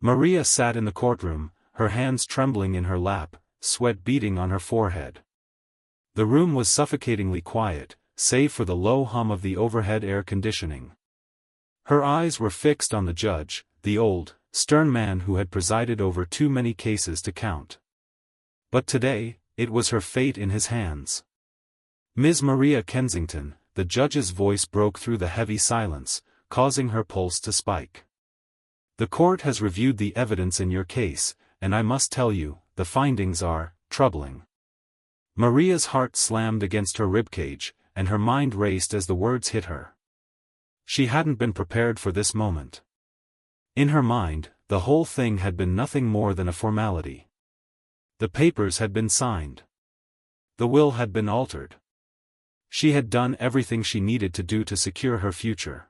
Maria sat in the courtroom, her hands trembling in her lap, sweat beading on her forehead. The room was suffocatingly quiet, save for the low hum of the overhead air conditioning. Her eyes were fixed on the judge, the old, stern man who had presided over too many cases to count. But today, it was her fate in his hands. Ms. Maria Kensington, the judge's voice broke through the heavy silence, causing her pulse to spike. The court has reviewed the evidence in your case, and I must tell you, the findings are troubling. Maria's heart slammed against her ribcage, and her mind raced as the words hit her. She hadn't been prepared for this moment. In her mind, the whole thing had been nothing more than a formality. The papers had been signed. The will had been altered. She had done everything she needed to do to secure her future.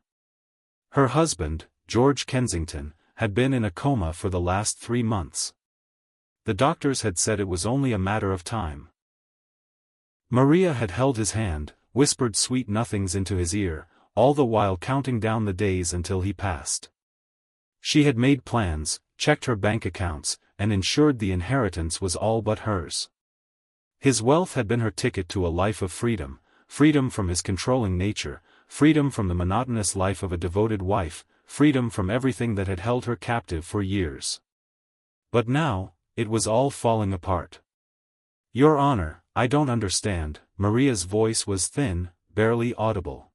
Her husband, George Kensington, had been in a coma for the last 3 months. The doctors had said it was only a matter of time. Maria had held his hand, whispered sweet nothings into his ear, all the while counting down the days until he passed. She had made plans, checked her bank accounts, and ensured the inheritance was all but hers. His wealth had been her ticket to a life of freedom, freedom from his controlling nature, freedom from the monotonous life of a devoted wife, freedom from everything that had held her captive for years. But now, it was all falling apart. Your Honor, I don't understand. Maria's voice was thin, barely audible.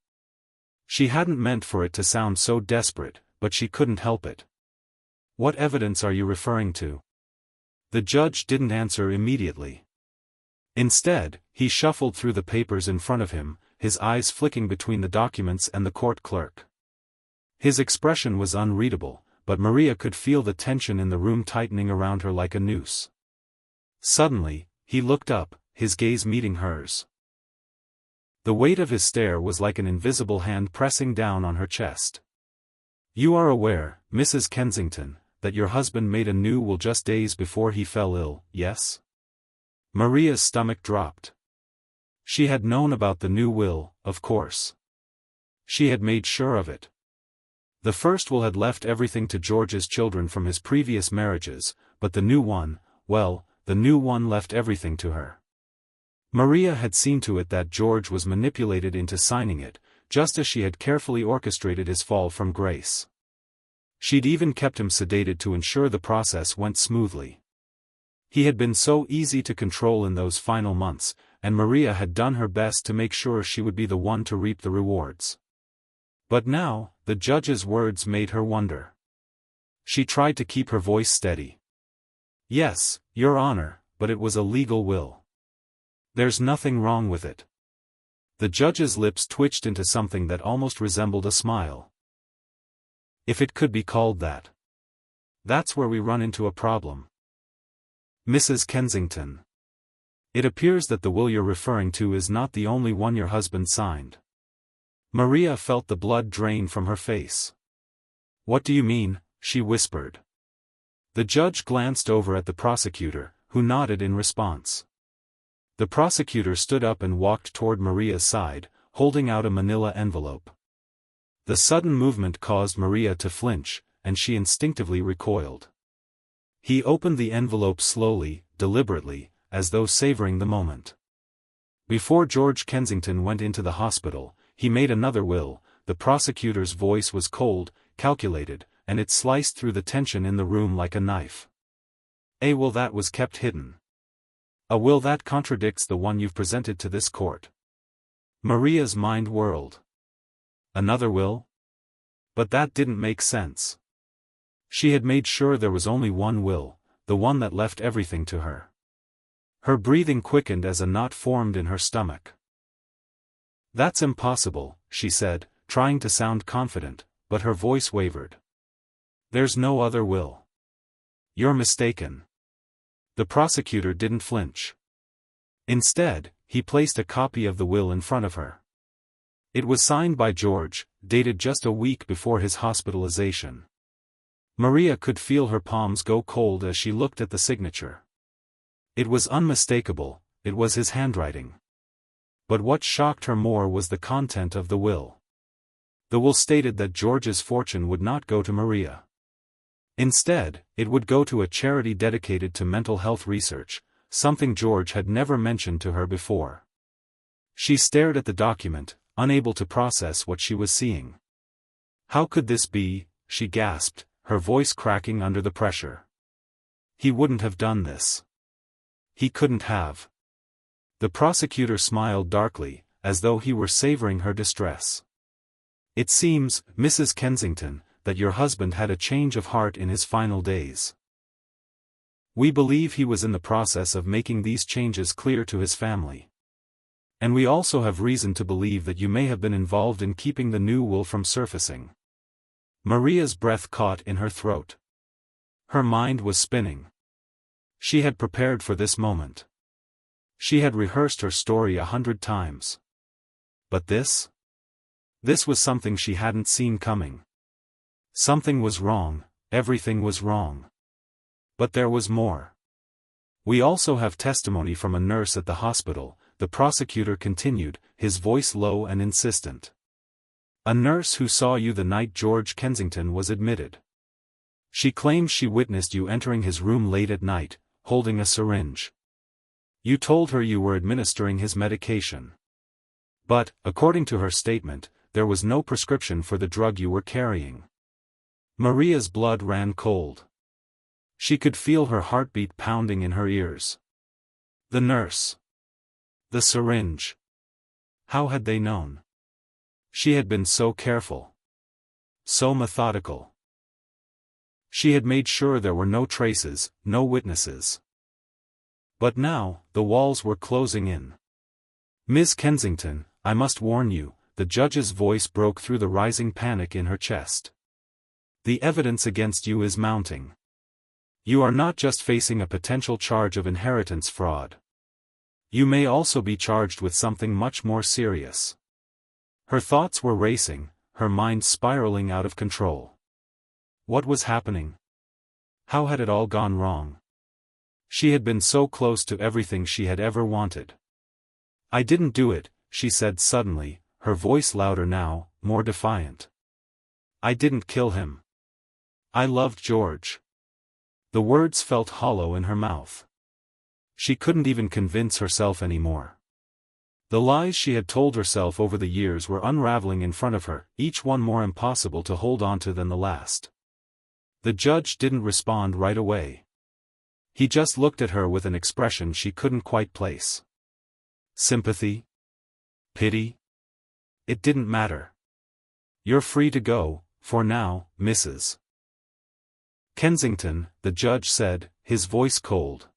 She hadn't meant for it to sound so desperate, but she couldn't help it. What evidence are you referring to? The judge didn't answer immediately. Instead, he shuffled through the papers in front of him, his eyes flicking between the documents and the court clerk. His expression was unreadable, but Maria could feel the tension in the room tightening around her like a noose. Suddenly, he looked up, his gaze meeting hers. The weight of his stare was like an invisible hand pressing down on her chest. You are aware, Mrs. Kensington, that your husband made a new will just days before he fell ill, yes? Maria's stomach dropped. She had known about the new will, of course. She had made sure of it. The first will had left everything to George's children from his previous marriages, but the new one, well, the new one left everything to her. Maria had seen to it that George was manipulated into signing it, just as she had carefully orchestrated his fall from grace. She'd even kept him sedated to ensure the process went smoothly. He had been so easy to control in those final months, and Maria had done her best to make sure she would be the one to reap the rewards. But now, the judge's words made her wonder. She tried to keep her voice steady. Yes, Your Honor, but it was a legal will. There's nothing wrong with it. The judge's lips twitched into something that almost resembled a smile. If it could be called that. That's where we run into a problem. Mrs. Kensington. It appears that the will you're referring to is not the only one your husband signed. Maria felt the blood drain from her face. What do you mean? She whispered. The judge glanced over at the prosecutor, who nodded in response. The prosecutor stood up and walked toward Maria's side, holding out a manila envelope. The sudden movement caused Maria to flinch, and she instinctively recoiled. He opened the envelope slowly, deliberately, as though savoring the moment. Before George Kensington went into the hospital, he made another will. The prosecutor's voice was cold, calculated, and it sliced through the tension in the room like a knife. A will that was kept hidden. A will that contradicts the one you've presented to this court. Maria's mind whirled. Another will? But that didn't make sense. She had made sure there was only one will, the one that left everything to her. Her breathing quickened as a knot formed in her stomach. That's impossible, she said, trying to sound confident, but her voice wavered. There's no other will. You're mistaken. The prosecutor didn't flinch. Instead, he placed a copy of the will in front of her. It was signed by George, dated just a week before his hospitalization. Maria could feel her palms go cold as she looked at the signature. It was unmistakable, it was his handwriting. But what shocked her more was the content of the will. The will stated that George's fortune would not go to Maria. Instead, it would go to a charity dedicated to mental health research, something George had never mentioned to her before. She stared at the document, unable to process what she was seeing. How could this be, she gasped, her voice cracking under the pressure. He wouldn't have done this. He couldn't have. The prosecutor smiled darkly, as though he were savoring her distress. It seems, Mrs. Kensington, that your husband had a change of heart in his final days. We believe he was in the process of making these changes clear to his family. And we also have reason to believe that you may have been involved in keeping the new will from surfacing. Maria's breath caught in her throat. Her mind was spinning. She had prepared for this moment. She had rehearsed her story 100 times. But this? This was something she hadn't seen coming. Something was wrong, everything was wrong. But there was more. We also have testimony from a nurse at the hospital, the prosecutor continued, his voice low and insistent. A nurse who saw you the night George Kensington was admitted. She claims she witnessed you entering his room late at night, holding a syringe. You told her you were administering his medication. But, according to her statement, there was no prescription for the drug you were carrying. Maria's blood ran cold. She could feel her heartbeat pounding in her ears. The nurse. The syringe. How had they known? She had been so careful. So methodical. She had made sure there were no traces, no witnesses. But now, the walls were closing in. Ms. Kensington, I must warn you, the judge's voice broke through the rising panic in her chest. The evidence against you is mounting. You are not just facing a potential charge of inheritance fraud. You may also be charged with something much more serious. Her thoughts were racing, her mind spiraling out of control. What was happening? How had it all gone wrong? She had been so close to everything she had ever wanted. I didn't do it, she said suddenly, her voice louder now, more defiant. I didn't kill him. I loved George. The words felt hollow in her mouth. She couldn't even convince herself anymore. The lies she had told herself over the years were unraveling in front of her, each one more impossible to hold onto than the last. The judge didn't respond right away. He just looked at her with an expression she couldn't quite place. Sympathy? Pity? It didn't matter. You're free to go, for now, Mrs. Kensington, the judge said, his voice cold.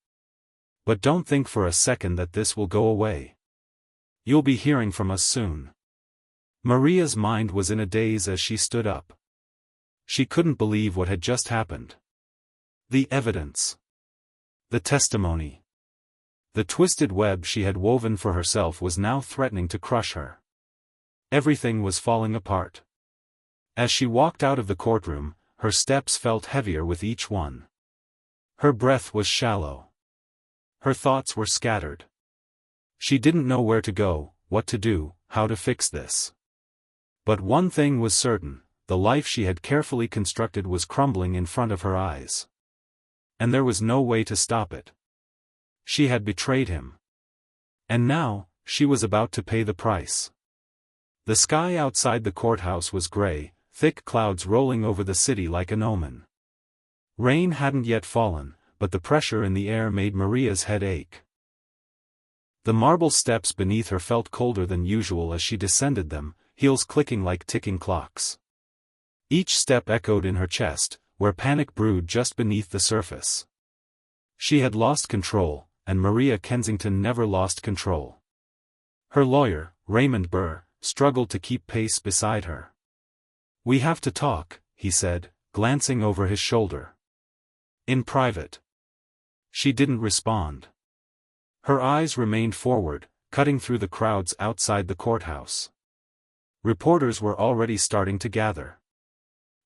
But don't think for a second that this will go away. You'll be hearing from us soon. Maria's mind was in a daze as she stood up. She couldn't believe what had just happened. The evidence. The testimony. The twisted web she had woven for herself was now threatening to crush her. Everything was falling apart. As she walked out of the courtroom, her steps felt heavier with each one. Her breath was shallow. Her thoughts were scattered. She didn't know where to go, what to do, how to fix this. But one thing was certain, the life she had carefully constructed was crumbling in front of her eyes. And there was no way to stop it. She had betrayed him. And now, she was about to pay the price. The sky outside the courthouse was gray, thick clouds rolling over the city like an omen. Rain hadn't yet fallen, but the pressure in the air made Maria's head ache. The marble steps beneath her felt colder than usual as she descended them, heels clicking like ticking clocks. Each step echoed in her chest, where panic brewed just beneath the surface. She had lost control, and Maria Kensington never lost control. Her lawyer, Raymond Burr, struggled to keep pace beside her. "We have to talk," he said, glancing over his shoulder. "In private." She didn't respond. Her eyes remained forward, cutting through the crowds outside the courthouse. Reporters were already starting to gather.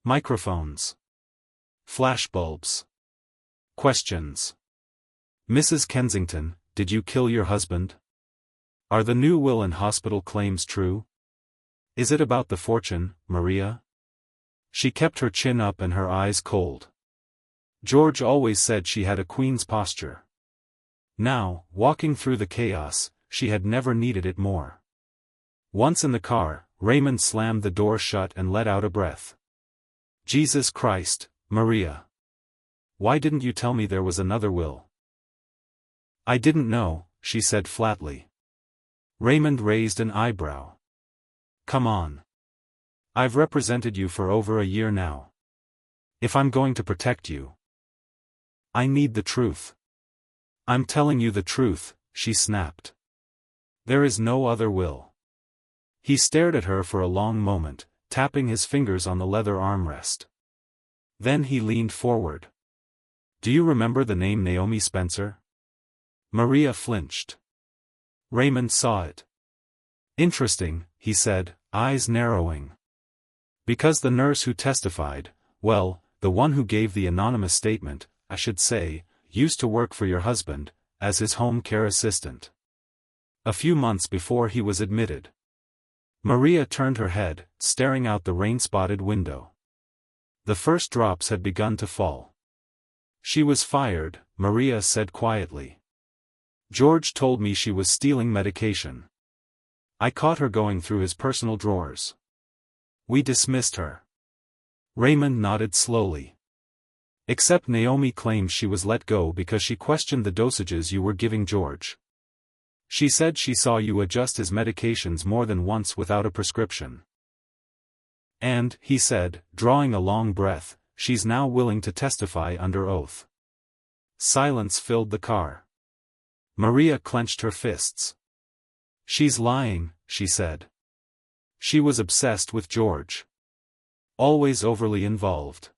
Microphones. Flashbulbs. Questions. "Mrs. Kensington, did you kill your husband? Are the new will and hospital claims true? Is it about the fortune, Maria?" She kept her chin up and her eyes cold. George always said she had a queen's posture. Now, walking through the chaos, she had never needed it more. Once in the car, Raymond slammed the door shut and let out a breath. Jesus Christ, Maria. Why didn't you tell me there was another will? I didn't know, she said flatly. Raymond raised an eyebrow. Come on. I've represented you for over a year now. If I'm going to protect you, I need the truth. I'm telling you the truth, she snapped. There is no other will. He stared at her for a long moment, tapping his fingers on the leather armrest. Then he leaned forward. Do you remember the name Naomi Spencer? Maria flinched. Raymond saw it. Interesting, he said, eyes narrowing. Because the nurse who testified, well, the one who gave the anonymous statement, I should say, used to work for your husband, as his home care assistant. A few months before he was admitted. Maria turned her head, staring out the rain-spotted window. The first drops had begun to fall. She was fired, Maria said quietly. George told me she was stealing medication. I caught her going through his personal drawers. We dismissed her. Raymond nodded slowly. Except Naomi claims she was let go because she questioned the dosages you were giving George. She said she saw you adjust his medications more than once without a prescription. And, he said, drawing a long breath, she's now willing to testify under oath. Silence filled the car. Maria clenched her fists. She's lying, she said. She was obsessed with George. Always overly involved.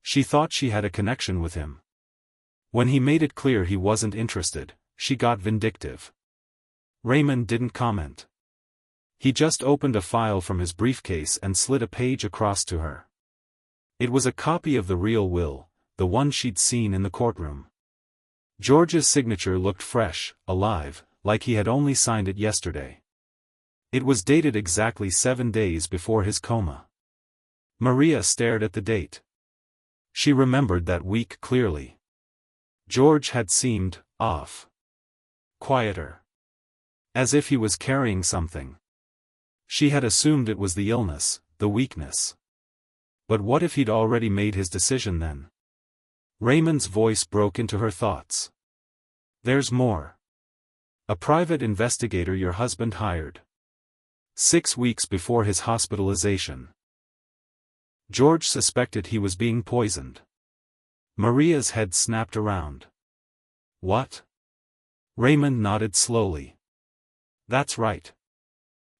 She thought she had a connection with him. When he made it clear he wasn't interested, she got vindictive. Raymond didn't comment. He just opened a file from his briefcase and slid a page across to her. It was a copy of the real will, the one she'd seen in the courtroom. George's signature looked fresh, alive, like he had only signed it yesterday. It was dated exactly 7 days before his coma. Maria stared at the date. She remembered that week clearly. George had seemed off. Quieter. As if he was carrying something. She had assumed it was the illness, the weakness. But what if he'd already made his decision then? Raymond's voice broke into her thoughts. There's more. A private investigator your husband hired. 6 weeks before his hospitalization. George suspected he was being poisoned. Maria's head snapped around. What? Raymond nodded slowly. That's right.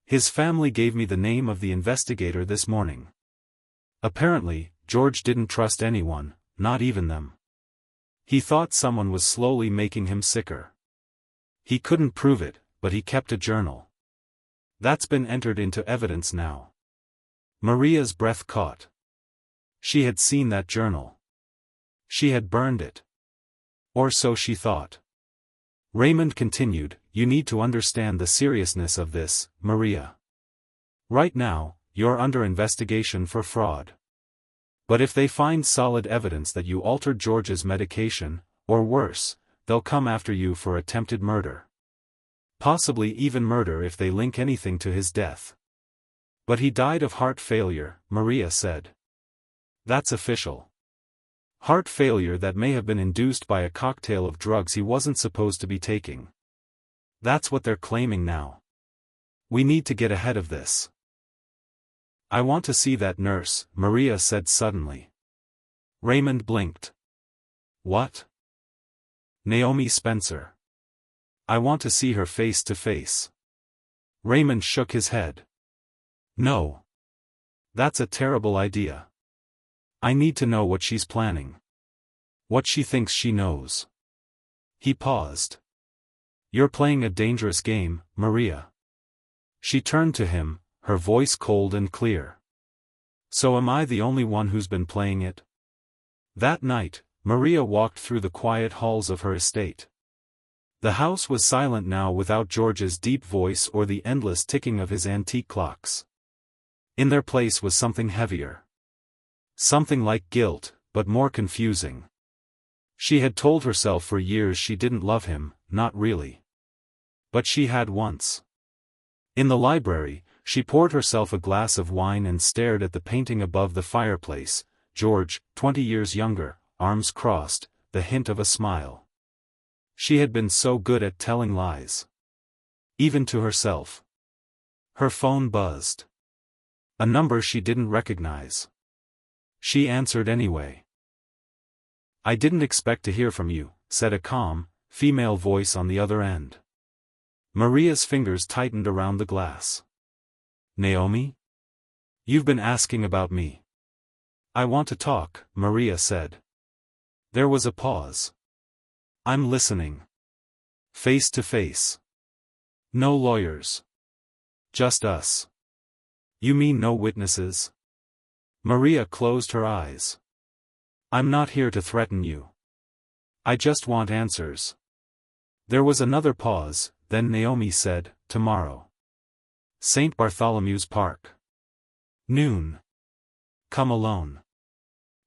His family gave me the name of the investigator this morning. Apparently, George didn't trust anyone, not even them. He thought someone was slowly making him sicker. He couldn't prove it, but he kept a journal. That's been entered into evidence now. Maria's breath caught. She had seen that journal. She had burned it. Or so she thought. Raymond continued, you need to understand the seriousness of this, Maria. Right now, you're under investigation for fraud. But if they find solid evidence that you altered George's medication, or worse, they'll come after you for attempted murder. Possibly even murder if they link anything to his death. But he died of heart failure, Maria said. That's official. Heart failure that may have been induced by a cocktail of drugs he wasn't supposed to be taking. That's what they're claiming now. We need to get ahead of this. I want to see that nurse, Maria said suddenly. Raymond blinked. What? Naomi Spencer. I want to see her face to face. Raymond shook his head. No. That's a terrible idea. I need to know what she's planning. What she thinks she knows. He paused. You're playing a dangerous game, Maria. She turned to him, her voice cold and clear. So am I the only one who's been playing it? That night, Maria walked through the quiet halls of her estate. The house was silent now without George's deep voice or the endless ticking of his antique clocks. In their place was something heavier. Something like guilt, but more confusing. She had told herself for years she didn't love him, not really. But she had once. In the library, she poured herself a glass of wine and stared at the painting above the fireplace. George, 20 years younger, arms crossed, the hint of a smile. She had been so good at telling lies. Even to herself. Her phone buzzed. A number she didn't recognize. She answered anyway. "I didn't expect to hear from you," said a calm, female voice on the other end. Maria's fingers tightened around the glass. "Naomi? You've been asking about me." "I want to talk," Maria said. There was a pause. "I'm listening." Face to face. "No lawyers. Just us." "You mean no witnesses?" Maria closed her eyes. "I'm not here to threaten you. I just want answers." There was another pause, then Naomi said, "Tomorrow. St. Bartholomew's Park. Noon. Come alone."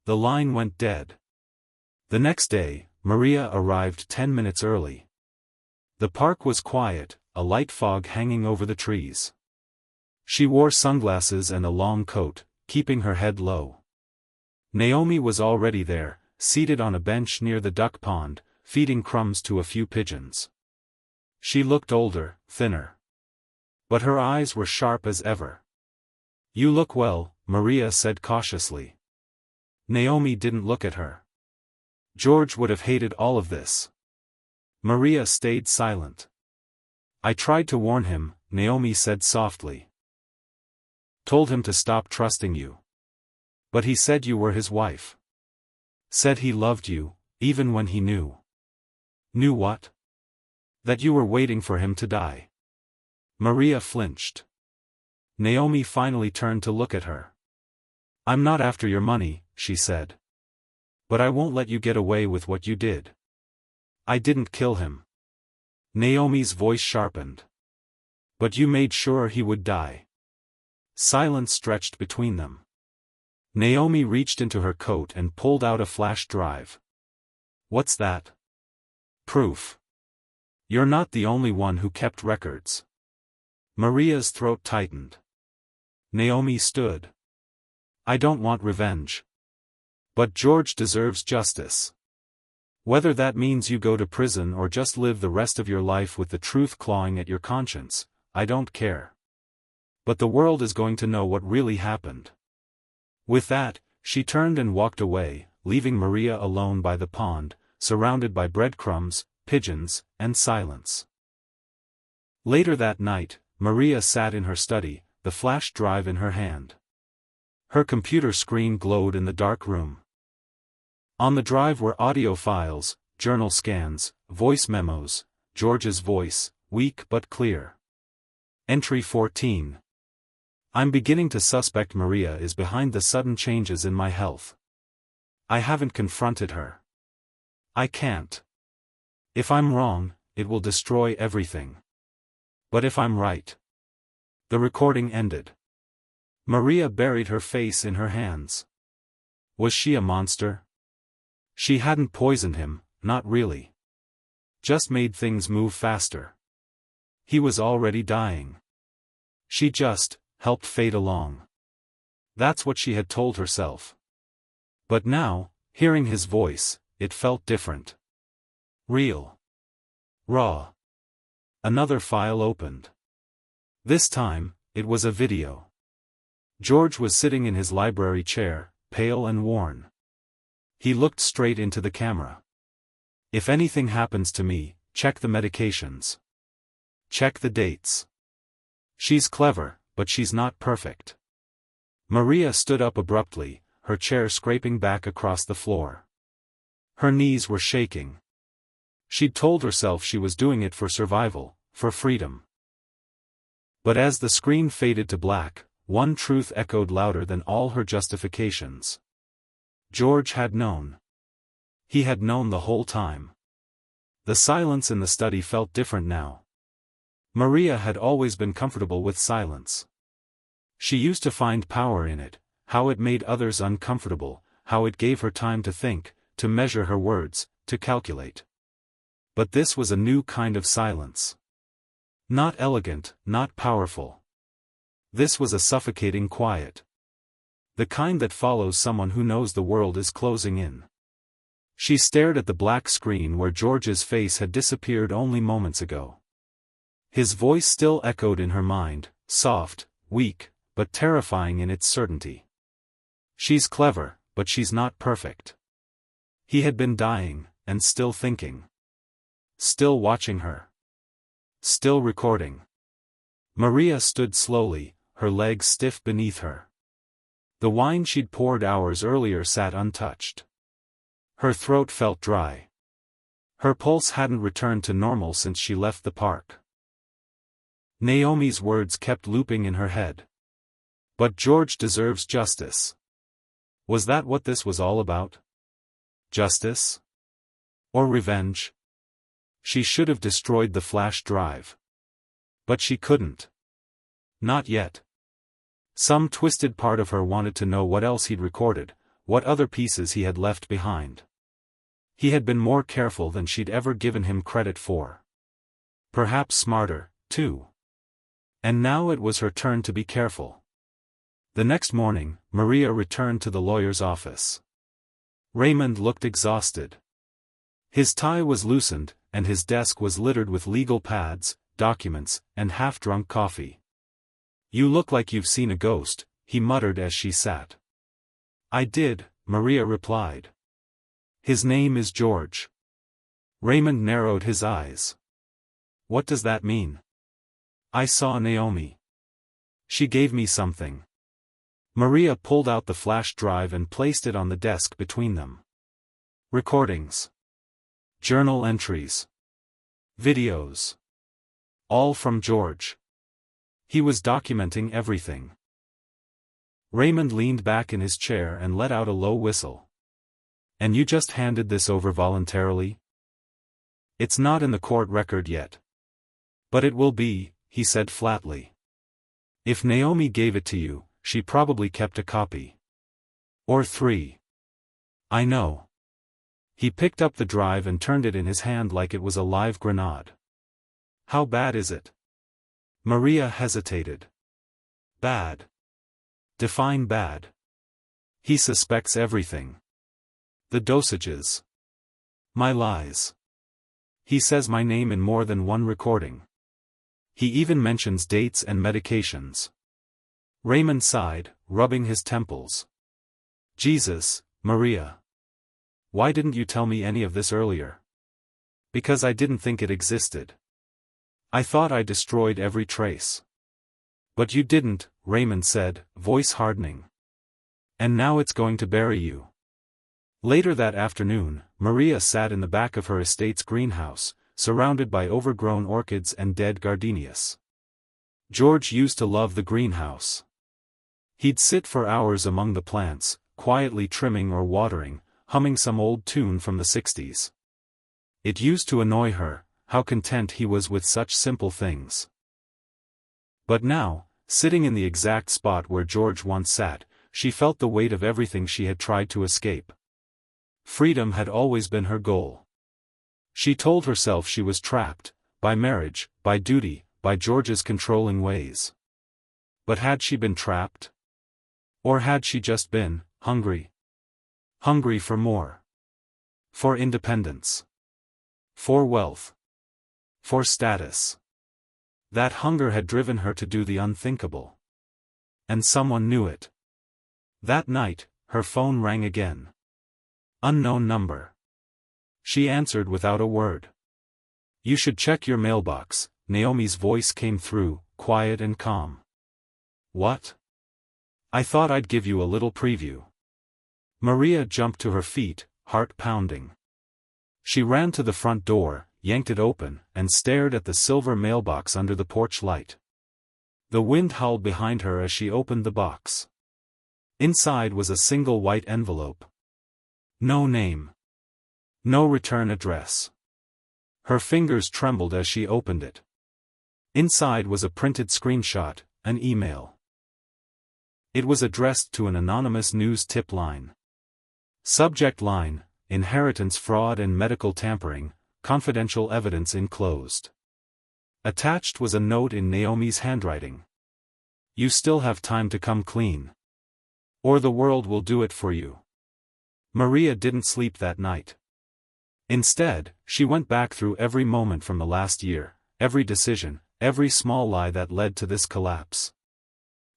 The line went dead. The next day, Maria arrived 10 minutes early. The park was quiet, a light fog hanging over the trees. She wore sunglasses and a long coat, keeping her head low. Naomi was already there, seated on a bench near the duck pond, feeding crumbs to a few pigeons. She looked older, thinner. But her eyes were sharp as ever. "You look well," Maria said cautiously. Naomi didn't look at her. George would have hated all of this. Maria stayed silent. "I tried to warn him," Naomi said softly. "Told him to stop trusting you. But he said you were his wife. Said he loved you, even when he knew." "Knew what?" "That you were waiting for him to die." Maria flinched. Naomi finally turned to look at her. "I'm not after your money," she said. "But I won't let you get away with what you did. I didn't kill him." Naomi's voice sharpened. "But you made sure he would die." Silence stretched between them. Naomi reached into her coat and pulled out a flash drive. "What's that?" "Proof. You're not the only one who kept records." Maria's throat tightened. Naomi stood. "I don't want revenge. But George deserves justice. Whether that means you go to prison or just live the rest of your life with the truth clawing at your conscience, I don't care. But the world is going to know what really happened." With that, she turned and walked away, leaving Maria alone by the pond, surrounded by breadcrumbs, pigeons, and silence. Later that night, Maria sat in her study, the flash drive in her hand. Her computer screen glowed in the dark room. On the drive were audio files, journal scans, voice memos, George's voice, weak but clear. Entry 14. "I'm beginning to suspect Maria is behind the sudden changes in my health. I haven't confronted her. I can't. If I'm wrong, it will destroy everything. But if I'm right." The recording ended. Maria buried her face in her hands. Was she a monster? She hadn't poisoned him, not really. Just made things move faster. He was already dying. She just helped fade along. That's what she had told herself. But now, hearing his voice, it felt different. Real. Raw. Another file opened. This time, it was a video. George was sitting in his library chair, pale and worn. He looked straight into the camera. "If anything happens to me, check the medications. Check the dates. She's clever, but she's not perfect." Maria stood up abruptly, her chair scraping back across the floor. Her knees were shaking. She'd told herself she was doing it for survival, for freedom. But as the screen faded to black, one truth echoed louder than all her justifications. George had known. He had known the whole time. The silence in the study felt different now. Maria had always been comfortable with silence. She used to find power in it, how it made others uncomfortable, how it gave her time to think, to measure her words, to calculate. But this was a new kind of silence. Not elegant, not powerful. This was a suffocating quiet. The kind that follows someone who knows the world is closing in. She stared at the black screen where George's face had disappeared only moments ago. His voice still echoed in her mind, soft, weak, but terrifying in its certainty. She's clever, but she's not perfect. He had been dying, and still thinking. Still watching her. Still recording. Maria stood slowly, her legs stiff beneath her. The wine she'd poured hours earlier sat untouched. Her throat felt dry. Her pulse hadn't returned to normal since she left the park. Naomi's words kept looping in her head. But George deserves justice. Was that what this was all about? Justice? Or revenge? She should have destroyed the flash drive. But she couldn't. Not yet. Some twisted part of her wanted to know what else he'd recorded, what other pieces he had left behind. He had been more careful than she'd ever given him credit for. Perhaps smarter, too. And now it was her turn to be careful. The next morning, Maria returned to the lawyer's office. Raymond looked exhausted. His tie was loosened, and his desk was littered with legal pads, documents, and half-drunk coffee. "You look like you've seen a ghost," he muttered as she sat. "I did," Maria replied. "His name is George." Raymond narrowed his eyes. "What does that mean?" "I saw Naomi. She gave me something." Maria pulled out the flash drive and placed it on the desk between them. Recordings. Journal entries. Videos. All from George. He was documenting everything. Raymond leaned back in his chair and let out a low whistle. "And you just handed this over voluntarily?" "It's not in the court record yet. But it will be," he said flatly. "If Naomi gave it to you, she probably kept a copy. Or 3. I know." He picked up the drive and turned it in his hand like it was a live grenade. "How bad is it?" Maria hesitated. "Bad. Define bad." "He suspects everything. The dosages. My lies. He says my name in more than one recording. He even mentions dates and medications." Raymond sighed, rubbing his temples. "Jesus, Maria. Why didn't you tell me any of this earlier?" "Because I didn't think it existed. I thought I destroyed every trace." "But you didn't," Raymond said, voice hardening. "And now it's going to bury you." Later that afternoon, Maria sat in the back of her estate's greenhouse, surrounded by overgrown orchids and dead gardenias. George used to love the greenhouse. He'd sit for hours among the plants, quietly trimming or watering, humming some old tune from the 60s. It used to annoy her, how content he was with such simple things. But now, sitting in the exact spot where George once sat, she felt the weight of everything she had tried to escape. Freedom had always been her goal. She told herself she was trapped, by marriage, by duty, by George's controlling ways. But had she been trapped? Or had she just been hungry? Hungry for more. For independence. For wealth. For status. That hunger had driven her to do the unthinkable. And someone knew it. That night, her phone rang again. Unknown number. She answered without a word. "You should check your mailbox," Naomi's voice came through, quiet and calm. "What?" "I thought I'd give you a little preview." Maria jumped to her feet, heart pounding. She ran to the front door, yanked it open, and stared at the silver mailbox under the porch light. The wind howled behind her as she opened the box. Inside was a single white envelope. No name. No return address. Her fingers trembled as she opened it. Inside was a printed screenshot, an email. It was addressed to an anonymous news tip line. Subject line: Inheritance fraud and medical tampering, confidential evidence enclosed. Attached was a note in Naomi's handwriting. You still have time to come clean. Or the world will do it for you. Maria didn't sleep that night. Instead, she went back through every moment from the last year, every decision, every small lie that led to this collapse.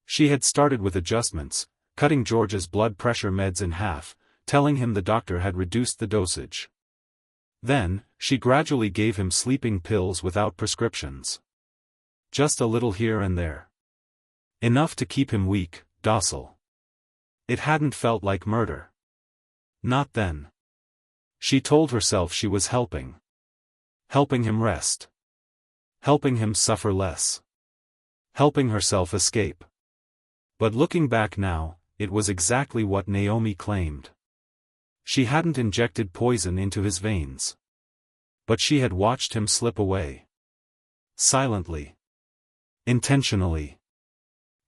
She had started with adjustments, cutting George's blood pressure meds in half, telling him the doctor had reduced the dosage. Then, she gradually gave him sleeping pills without prescriptions. Just a little here and there. Enough to keep him weak, docile. It hadn't felt like murder. Not then. She told herself she was helping. Helping him rest. Helping him suffer less. Helping herself escape. But looking back now, it was exactly what Naomi claimed. She hadn't injected poison into his veins. But she had watched him slip away. Silently. Intentionally.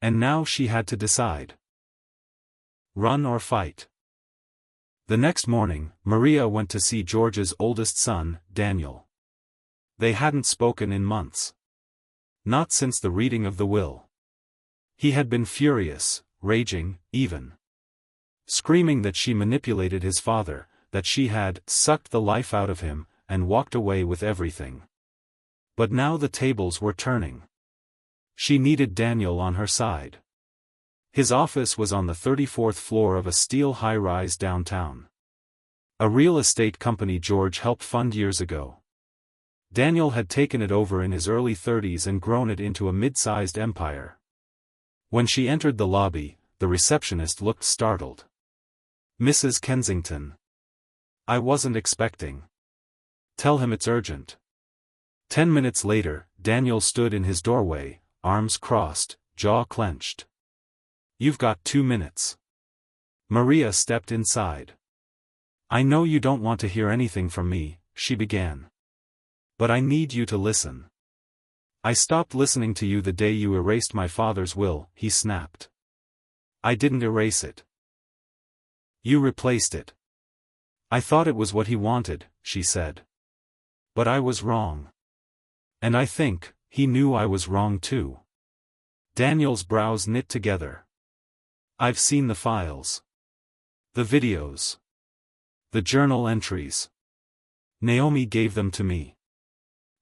And now she had to decide. Run or fight. The next morning, Maria went to see George's oldest son, Daniel. They hadn't spoken in months. Not since the reading of the will. He had been furious, raging, even screaming that she manipulated his father, that she had sucked the life out of him, and walked away with everything. But now the tables were turning. She needed Daniel on her side. His office was on the 34th floor of a steel high-rise downtown. A real estate company George helped fund years ago. Daniel had taken it over in his early 30s and grown it into a mid-sized empire. When she entered the lobby, the receptionist looked startled. Mrs. Kensington. I wasn't expecting. Tell him it's urgent. 10 minutes later, Daniel stood in his doorway, arms crossed, jaw clenched. You've got 2 minutes. Maria stepped inside. I know you don't want to hear anything from me, she began. But I need you to listen. I stopped listening to you the day you erased my father's will, he snapped. I didn't erase it. You replaced it. I thought it was what he wanted, she said. But I was wrong. And I think, he knew I was wrong too. Daniel's brows knit together. I've seen the files. The videos. The journal entries. Naomi gave them to me.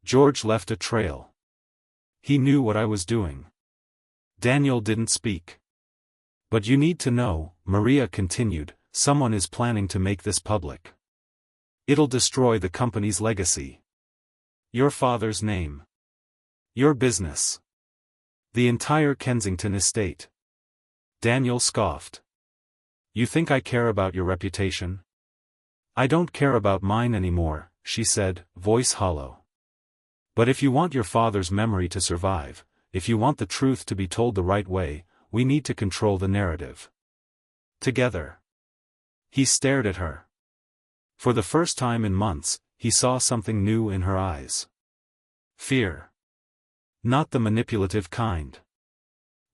George left a trail. He knew what I was doing. Daniel didn't speak. But you need to know, Maria continued, someone is planning to make this public. It'll destroy the company's legacy. Your father's name. Your business. The entire Kensington estate. Daniel scoffed. You think I care about your reputation? I don't care about mine anymore, she said, voice hollow. But if you want your father's memory to survive, if you want the truth to be told the right way, we need to control the narrative. Together. He stared at her. For the first time in months, he saw something new in her eyes. Fear. Not the manipulative kind.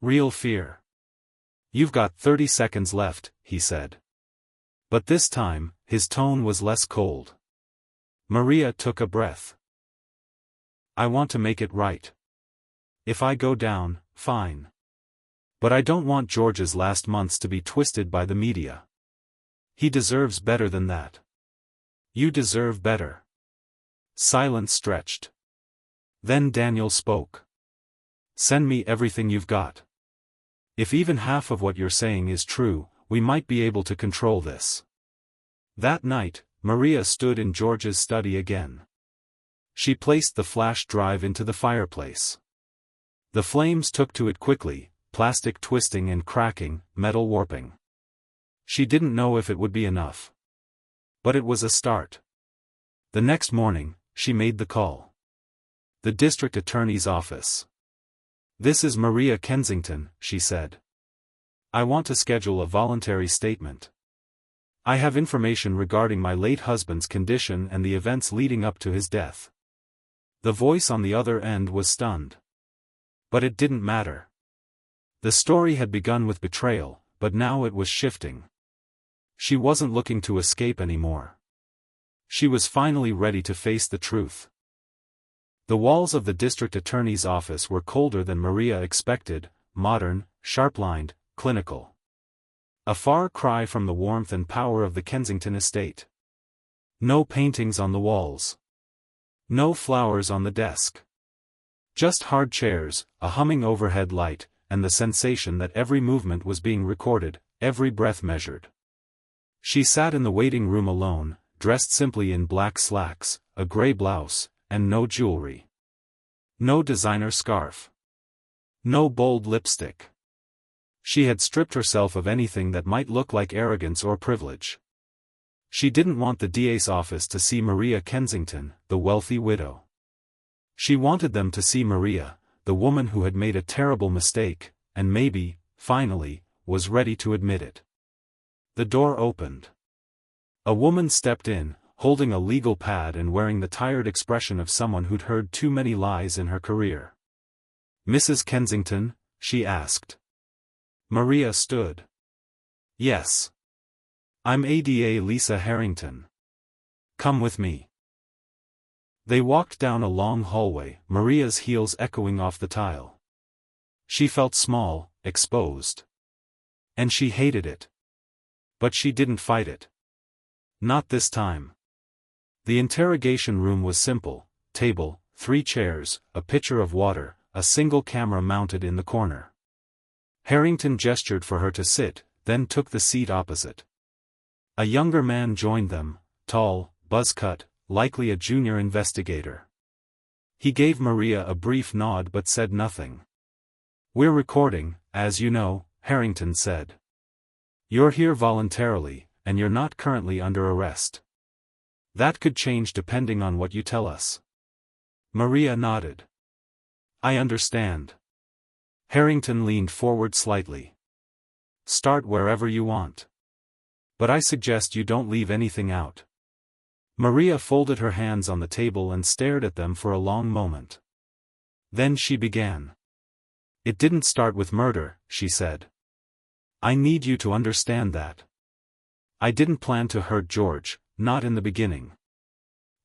Real fear. You've got 30 seconds left, he said. But this time, his tone was less cold. Maria took a breath. I want to make it right. If I go down, fine. But I don't want George's last months to be twisted by the media. He deserves better than that. You deserve better. Silence stretched. Then Daniel spoke. Send me everything you've got. If even half of what you're saying is true, we might be able to control this. That night, Maria stood in George's study again. She placed the flash drive into the fireplace. The flames took to it quickly, plastic twisting and cracking, metal warping. She didn't know if it would be enough. But it was a start. The next morning, she made the call. The district attorney's office. This is Maria Kensington, she said. I want to schedule a voluntary statement. I have information regarding my late husband's condition and the events leading up to his death. The voice on the other end was stunned. But it didn't matter. The story had begun with betrayal, but now it was shifting. She wasn't looking to escape anymore. She was finally ready to face the truth. The walls of the district attorney's office were colder than Maria expected, modern, sharp-lined, clinical. A far cry from the warmth and power of the Kensington estate. No paintings on the walls. No flowers on the desk. Just hard chairs, a humming overhead light, and the sensation that every movement was being recorded, every breath measured. She sat in the waiting room alone, dressed simply in black slacks, a gray blouse, and no jewelry. No designer scarf. No bold lipstick. She had stripped herself of anything that might look like arrogance or privilege. She didn't want the DA's office to see Maria Kensington, the wealthy widow. She wanted them to see Maria, the woman who had made a terrible mistake, and maybe, finally, was ready to admit it. The door opened. A woman stepped in, holding a legal pad and wearing the tired expression of someone who'd heard too many lies in her career. "Mrs. Kensington?" she asked. Maria stood. "Yes. I'm ADA Lisa Harrington. Come with me." They walked down a long hallway, Maria's heels echoing off the tile. She felt small, exposed. And she hated it. But she didn't fight it. Not this time. The interrogation room was simple: table, 3 chairs, a pitcher of water, a single camera mounted in the corner. Harrington gestured for her to sit, then took the seat opposite. A younger man joined them, tall, buzz-cut, likely a junior investigator. He gave Maria a brief nod but said nothing. "We're recording, as you know," Harrington said. "You're here voluntarily, and you're not currently under arrest. That could change depending on what you tell us." Maria nodded. "I understand." Harrington leaned forward slightly. "Start wherever you want. But I suggest you don't leave anything out." Maria folded her hands on the table and stared at them for a long moment. Then she began. "It didn't start with murder," she said. "I need you to understand that. I didn't plan to hurt George, not in the beginning.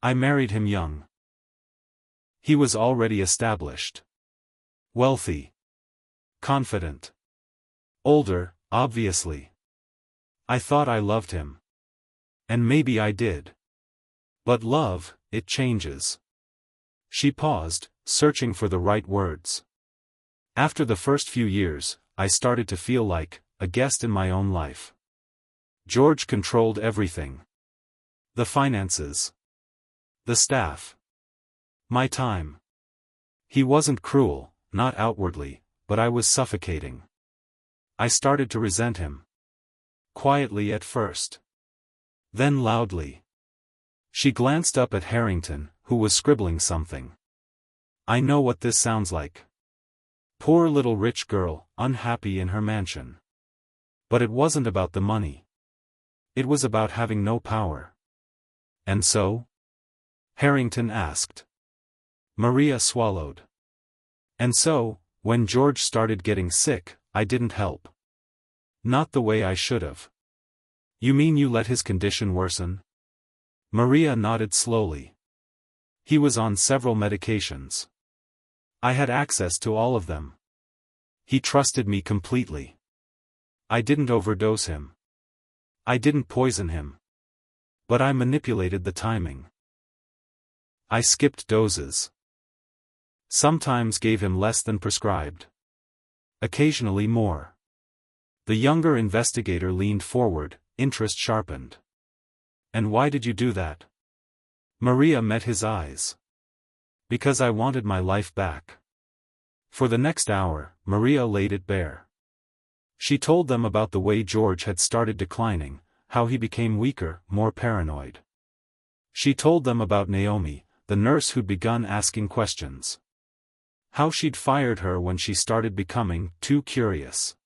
I married him young. He was already established. Wealthy. Confident. Older, obviously. I thought I loved him. And maybe I did. But love, it changes." She paused, searching for the right words. "After the first few years, I started to feel like a guest in my own life. George controlled everything. The finances. The staff. My time. He wasn't cruel, not outwardly, but I was suffocating. I started to resent him. Quietly at first. Then loudly." She glanced up at Harrington, who was scribbling something. "I know what this sounds like. Poor little rich girl, unhappy in her mansion. But it wasn't about the money. It was about having no power." "And so?" Harrington asked. Maria swallowed. "And so, when George started getting sick, I didn't help. Not the way I should have." "You mean you let his condition worsen?" Maria nodded slowly. "He was on several medications. I had access to all of them. He trusted me completely. I didn't overdose him. I didn't poison him. But I manipulated the timing. I skipped doses. Sometimes gave him less than prescribed. Occasionally more." The younger investigator leaned forward, interest sharpened. "And why did you do that?" Maria met his eyes. "Because I wanted my life back." For the next hour, Maria laid it bare. She told them about the way George had started declining, how he became weaker, more paranoid. She told them about Naomi, the nurse who'd begun asking questions. How she'd fired her when she started becoming too curious.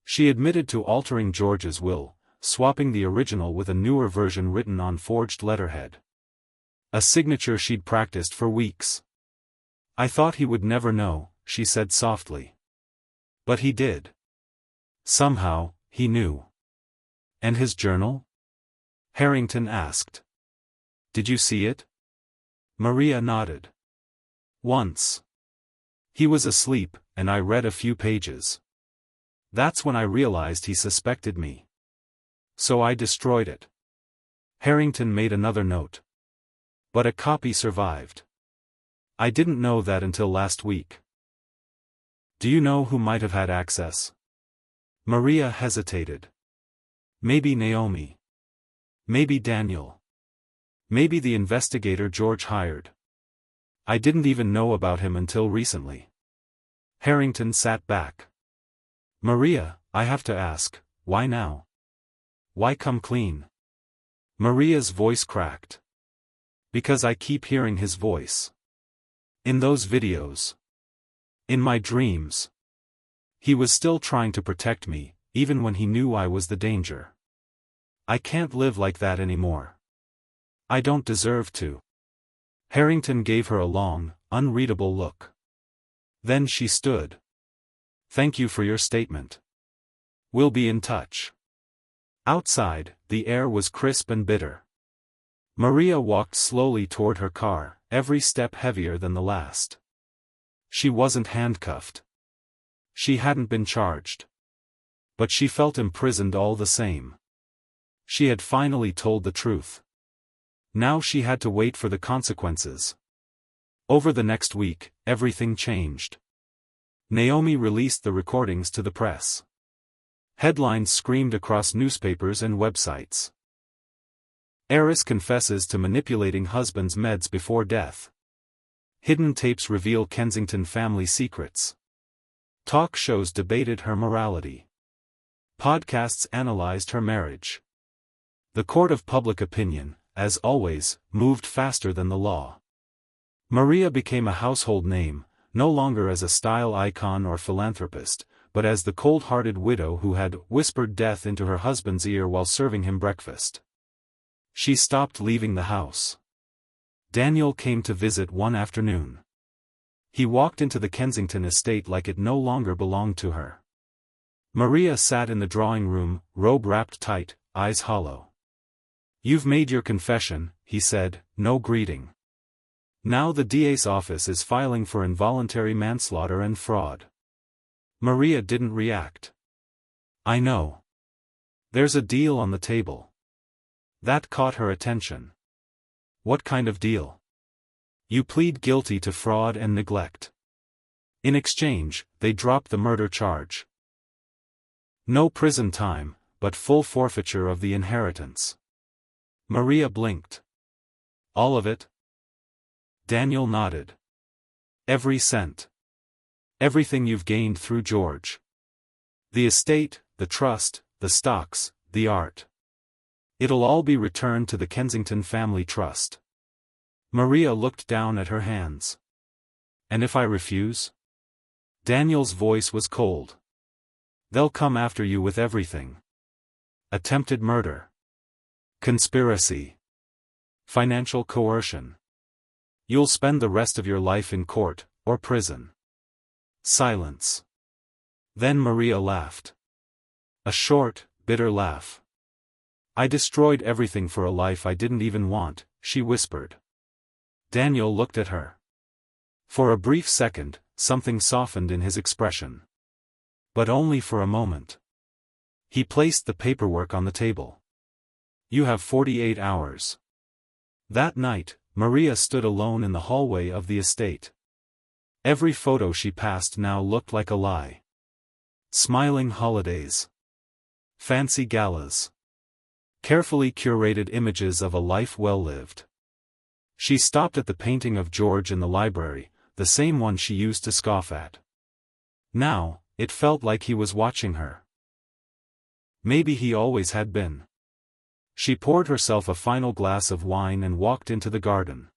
She admitted to altering George's will, swapping the original with a newer version written on forged letterhead. A signature she'd practiced for weeks. "I thought he would never know," she said softly. But he did. Somehow, he knew. And his journal? Harrington asked. Did you see it? Maria nodded. Once. He was asleep, and I read a few pages. That's when I realized he suspected me. So I destroyed it. Harrington made another note. But a copy survived. I didn't know that until last week. Do you know who might have had access? Maria hesitated. Maybe Naomi. Maybe Daniel. Maybe the investigator George hired. I didn't even know about him until recently. Harrington sat back. Maria, I have to ask, why now? Why come clean? Maria's voice cracked. Because I keep hearing his voice. In those videos. In my dreams. He was still trying to protect me, even when he knew I was the danger. I can't live like that anymore. I don't deserve to. Harrington gave her a long, unreadable look. Then she stood. Thank you for your statement. We'll be in touch. Outside, the air was crisp and bitter. Maria walked slowly toward her car, every step heavier than the last. She wasn't handcuffed. She hadn't been charged. But she felt imprisoned all the same. She had finally told the truth. Now she had to wait for the consequences. Over the next week, everything changed. Naomi released the recordings to the press. Headlines screamed across newspapers and websites. Heiress confesses to manipulating husband's meds before death. Hidden tapes reveal Kensington family secrets. Talk shows debated her morality. Podcasts analyzed her marriage. The court of public opinion, as always, moved faster than the law. Maria became a household name, no longer as a style icon or philanthropist, but as the cold-hearted widow who had whispered death into her husband's ear while serving him breakfast. She stopped leaving the house. Daniel came to visit one afternoon. He walked into the Kensington estate like it no longer belonged to her. Maria sat in the drawing room, robe wrapped tight, eyes hollow. You've made your confession, he said, no greeting. Now the DA's office is filing for involuntary manslaughter and fraud. Maria didn't react. I know. There's a deal on the table. That caught her attention. What kind of deal? You plead guilty to fraud and neglect. In exchange, they drop the murder charge. No prison time, but full forfeiture of the inheritance. Maria blinked. All of it? Daniel nodded. Every cent. Everything you've gained through George. The estate, the trust, the stocks, the art. It'll all be returned to the Kensington Family Trust. Maria looked down at her hands. And if I refuse? Daniel's voice was cold. They'll come after you with everything. Attempted murder. Conspiracy. Financial coercion. You'll spend the rest of your life in court, or prison. Silence. Then Maria laughed. A short, bitter laugh. I destroyed everything for a life I didn't even want, she whispered. Daniel looked at her. For a brief second, something softened in his expression. But only for a moment. He placed the paperwork on the table. You have 48 hours. That night, Maria stood alone in the hallway of the estate. Every photo she passed now looked like a lie. Smiling holidays. Fancy galas. Carefully curated images of a life well lived. She stopped at the painting of George in the library, the same one she used to scoff at. Now, it felt like he was watching her. Maybe he always had been. She poured herself a final glass of wine and walked into the garden.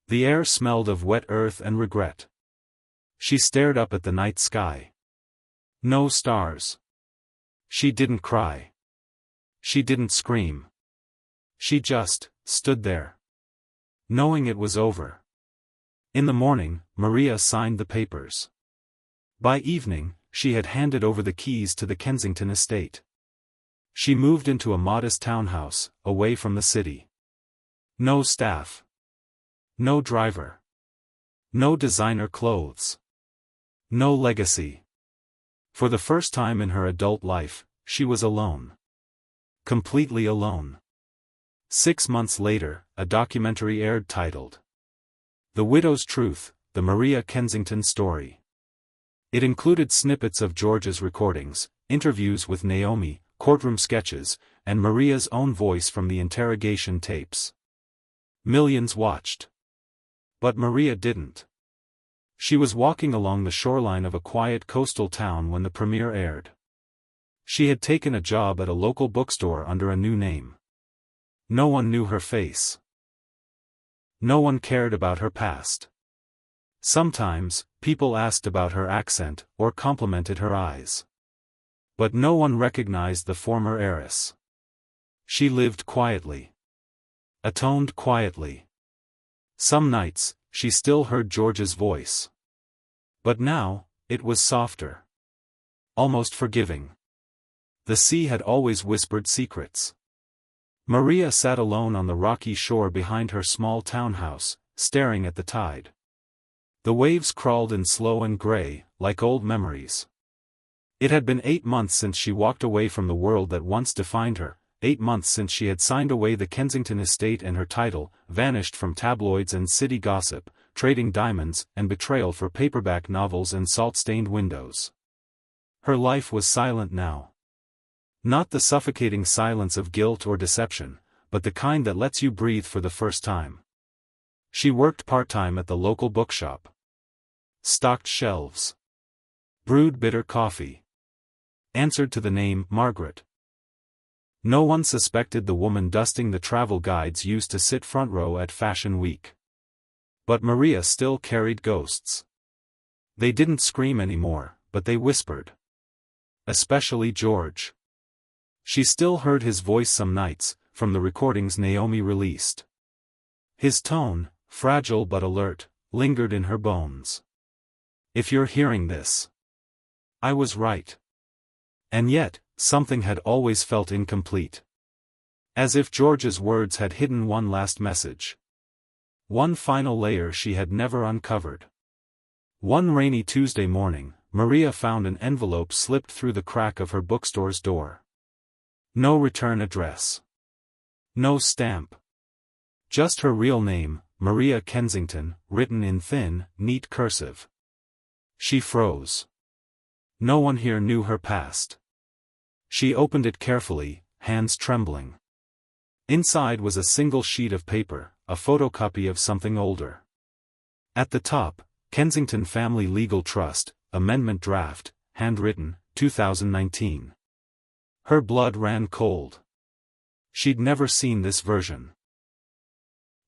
The air smelled of wet earth and regret. She stared up at the night sky. No stars. She didn't cry. She didn't scream. She just stood there. Knowing it was over. In the morning, Maria signed the papers. By evening, she had handed over the keys to the Kensington estate. She moved into a modest townhouse, away from the city. No staff. No driver. No designer clothes. No legacy. For the first time in her adult life, she was alone. Completely alone. 6 months later, a documentary aired titled The Widow's Truth, the Maria Kensington Story. It included snippets of George's recordings, interviews with Naomi, courtroom sketches, and Maria's own voice from the interrogation tapes. Millions watched. But Maria didn't. She was walking along the shoreline of a quiet coastal town when the premiere aired. She had taken a job at a local bookstore under a new name. No one knew her face. No one cared about her past. Sometimes, people asked about her accent or complimented her eyes. But no one recognized the former heiress. She lived quietly. Atoned quietly. Some nights, she still heard George's voice. But now, it was softer. Almost forgiving. The sea had always whispered secrets. Maria sat alone on the rocky shore behind her small townhouse, staring at the tide. The waves crawled in slow and gray, like old memories. It had been 8 months since she walked away from the world that once defined her, 8 months since she had signed away the Kensington estate and her title, vanished from tabloids and city gossip, trading diamonds and betrayal for paperback novels and salt-stained windows. Her life was silent now. Not the suffocating silence of guilt or deception, but the kind that lets you breathe for the first time. She worked part-time at the local bookshop. Stocked shelves. Brewed bitter coffee. Answered to the name Margaret. No one suspected the woman dusting the travel guides used to sit front row at Fashion Week. But Maria still carried ghosts. They didn't scream anymore, but they whispered. Especially George. She still heard his voice some nights, from the recordings Naomi released. His tone, fragile but alert, lingered in her bones. If you're hearing this, I was right. And yet, something had always felt incomplete. As if George's words had hidden one last message. One final layer she had never uncovered. One rainy Tuesday morning, Maria found an envelope slipped through the crack of her bookstore's door. No return address. No stamp. Just her real name, Maria Kensington, written in thin, neat cursive. She froze. No one here knew her past. She opened it carefully, hands trembling. Inside was a single sheet of paper, a photocopy of something older. At the top, Kensington Family Legal Trust, Amendment Draft, handwritten, 2019. Her blood ran cold. She'd never seen this version.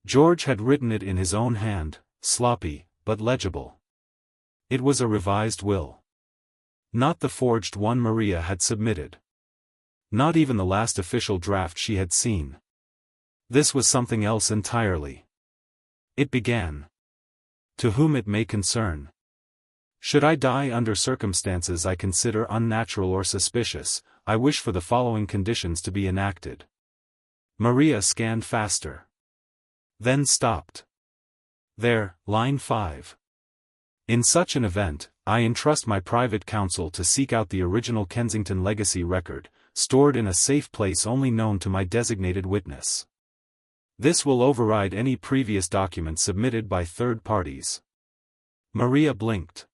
George had written it in his own hand, sloppy, but legible. It was a revised will. Not the forged one Maria had submitted. Not even the last official draft she had seen. This was something else entirely. It began. To whom it may concern. Should I die under circumstances I consider unnatural or suspicious, I wish for the following conditions to be enacted. Maria scanned faster. Then stopped. There, line 5. In such an event, I entrust my private counsel to seek out the original Kensington legacy record, stored in a safe place only known to my designated witness. This will override any previous document submitted by third parties. Maria blinked.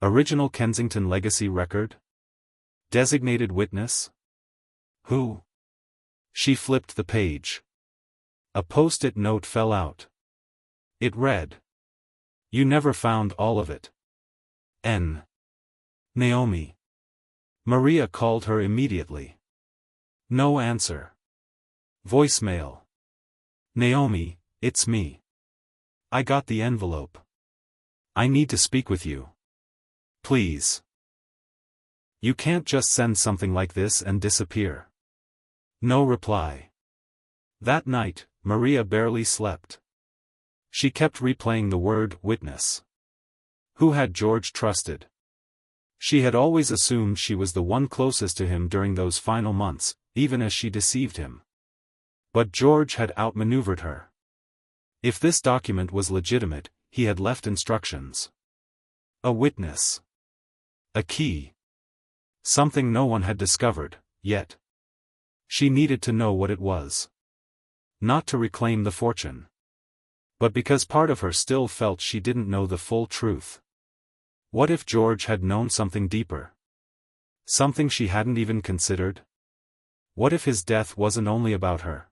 Original Kensington legacy record? Designated witness? Who? She flipped the page. A post-it note fell out. It read. You never found all of it. N. Naomi. Maria called her immediately. No answer. Voicemail. Naomi, it's me. I got the envelope. I need to speak with you. Please. You can't just send something like this and disappear. No reply. That night, Maria barely slept. She kept replaying the word witness. Who had George trusted? She had always assumed she was the one closest to him during those final months, even as she deceived him. But George had outmaneuvered her. If this document was legitimate, he had left instructions. A witness. A key. Something no one had discovered, yet. She needed to know what it was. Not to reclaim the fortune. But because part of her still felt she didn't know the full truth. What if George had known something deeper? Something she hadn't even considered? What if his death wasn't only about her?